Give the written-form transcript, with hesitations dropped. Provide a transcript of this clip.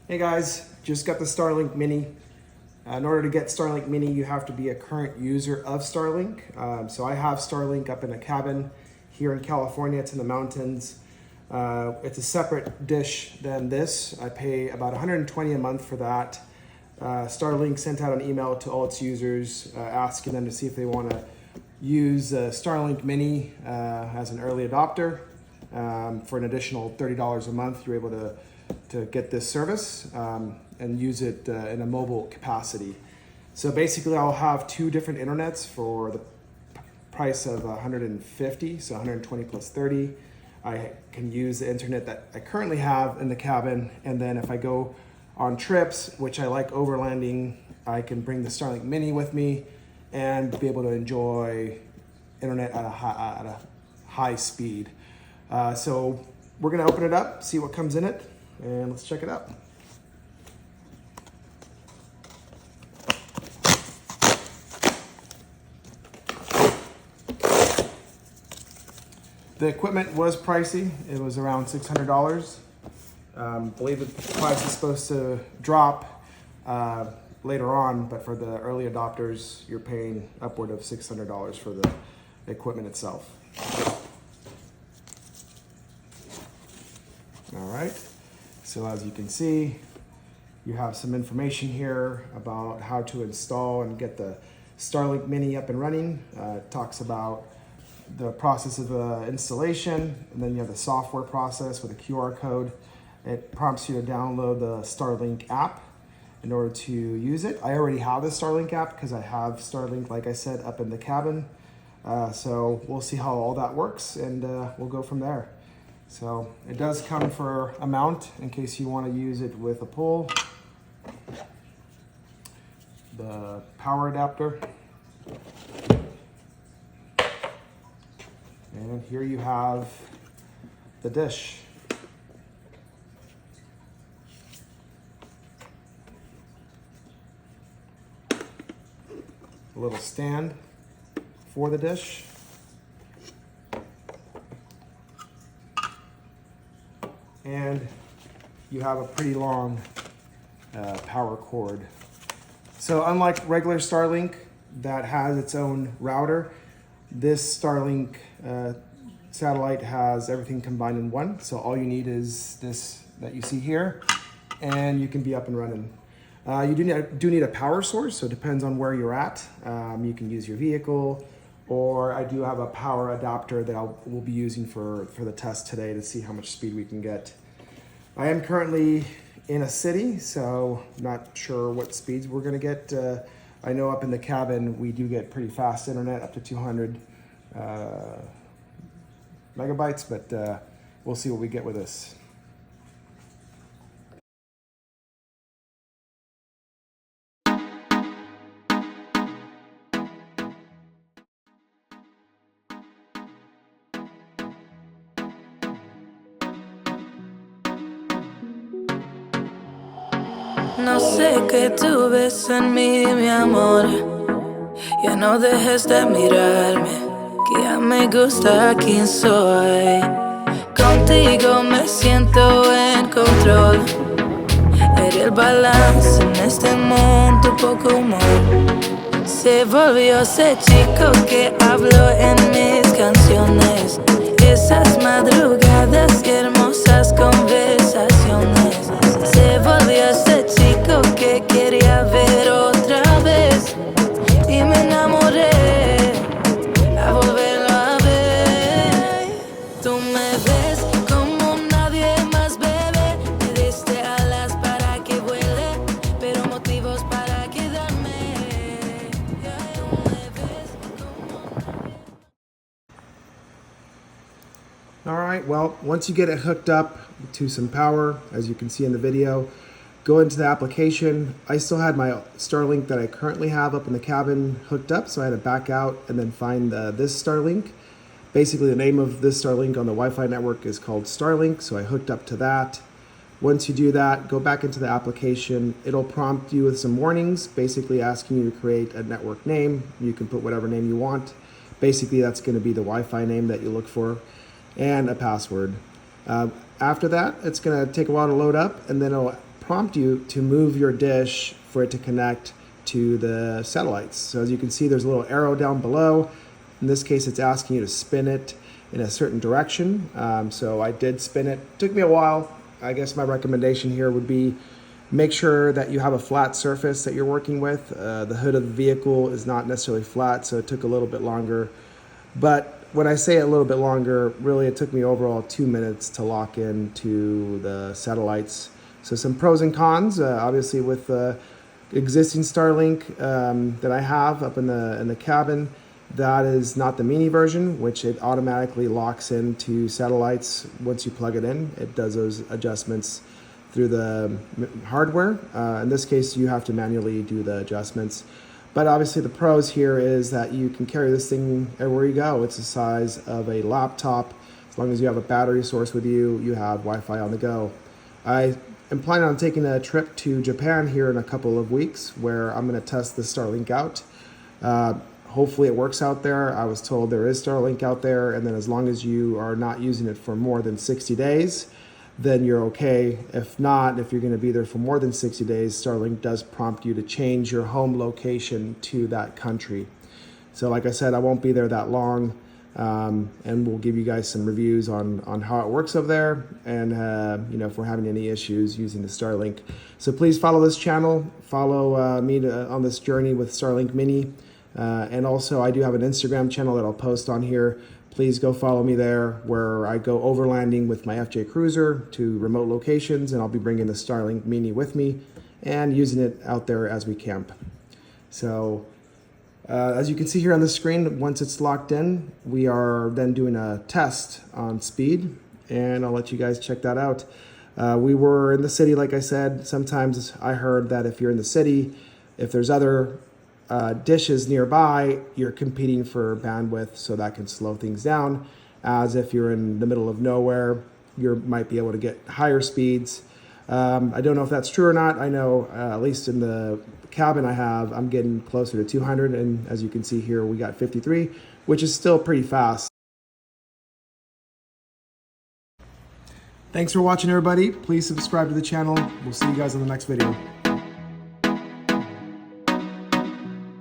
Hey guys, just got the Starlink Mini. In order to get Starlink Mini, you have to be a current user of Starlink. So I have Starlink up in a cabin here in California. It's in the mountains. It's a separate dish than this. I pay about $120 a month for that. Starlink sent out an email to all its users asking them to see if they want to use Starlink Mini as an early adopter. For an additional $30 a month, you're able to get this service and use it in a mobile capacity. So basically I'll have two different internets for the price of $150, so $120 plus $30. I can use the internet that I currently have in the cabin, and then if I go on trips, which I like overlanding, I can bring the Starlink Mini with me and be able to enjoy internet at a high speed. So we're gonna open it up, see what comes in it, and let's check it out. The equipment was pricey. It was around $600. Believe the price is supposed to drop later on, but for the early adopters, you're paying upward of $600 for the equipment itself. All right, so as you can see, you have some information here about how to install and get the Starlink Mini up and running. It talks about the process of installation, and then you have the software process with a QR code. It prompts you to download the Starlink app in order to use it. I already have the Starlink app because I have Starlink, like I said, up in the cabin. So we'll see how all that works, and we'll go from there. So it does come for a mount in case you want to use it with a pole. The power adapter. And here you have the dish. A little stand for the dish. And you have a pretty long power cord. So unlike regular Starlink that has its own router, this Starlink satellite has everything combined in one. So all you need is this that you see here, and you can be up and running. You do need a power source, so it depends on where you're at. You can use your vehicle, or I do have a power adapter that we'll be using for the test today to see how much speed we can get. I am currently in a city, so not sure what speeds we're gonna get. I know up in the cabin, we do get pretty fast internet, up to 200 megabytes, but we'll see what we get with this. No sé qué tú ves en mí, mi amor. Ya no dejes de mirarme, que ya me gusta quién soy. Contigo me siento en control. Eres el balance en este mundo poco humor. Se volvió ese chico que habló en mis canciones. Esas madrugadas y hermosas conversaciones. Se volvió ese chico que quería ver otra vez. Y me enamoré a volverlo a ver. Tú me ves como nadie más, bebé. Me diste alas para que vuele, pero motivos para quedarme. Tú me ves como... All right, well, once you get it hooked up to some power, as you can see in the video, go into the application. I still had my Starlink that I currently have up in the cabin hooked up, so I had to back out and then find this Starlink. Basically, the name of this Starlink on the Wi-Fi network is called Starlink, so I hooked up to that. Once you do that, go back into the application. It'll prompt you with some warnings, basically asking you to create a network name. You can put whatever name you want. Basically, that's going to be the Wi-Fi name that you look for, and a password. After that, it's going to take a while to load up, and then it'll prompt you to move your dish for it to connect to the satellites. So as you can see, there's a little arrow down below. In this case, it's asking you to spin it in a certain direction. So I did spin it. Took me a while. I guess my recommendation here would be make sure that you have a flat surface that you're working with. The hood of the vehicle is not necessarily flat, so it took a little bit longer. But when I say a little bit longer, really it took me overall 2 minutes to lock into the satellites. So some pros and cons, obviously with the existing Starlink that I have up in the cabin, that is not the mini version, which it automatically locks into satellites once you plug it in. It does those adjustments through the hardware. In this case, you have to manually do the adjustments. But obviously the pros here is that you can carry this thing everywhere you go. It's the size of a laptop. As long as you have a battery source with you, you have Wi-Fi on the go. I am planning on taking a trip to Japan here in a couple of weeks where I'm going to test the Starlink out. Hopefully it works out there. I was told there is Starlink out there, and then as long as you are not using it for more than 60 days, then you're okay. If not, if you're going to be there for more than 60 days, Starlink does prompt you to change your home location to that country. So like I said, I won't be there that long, and we'll give you guys some reviews on how it works over there, and if we're having any issues using the Starlink. So please follow this channel, follow me on this journey with Starlink Mini, and also I do have an Instagram channel that I'll post on here. Please go follow me there, where I go overlanding with my FJ Cruiser to remote locations, and I'll be bringing the Starlink Mini with me and using it out there as we camp. So as you can see here on the screen, once it's locked in, we are then doing a test on speed, and I'll let you guys check that out. We were in the city, like I said. Sometimes I heard that if you're in the city, if there's other dishes nearby, you're competing for bandwidth, so that can slow things down. As if you're in the middle of nowhere, you might be able to get higher speeds. I don't know if that's true or not. I know at least in the cabin I'm getting closer to 200, and as you can see here, we got 53, which is still pretty fast. Thanks for watching, everybody. Please subscribe to the channel. We'll see you guys in the next video.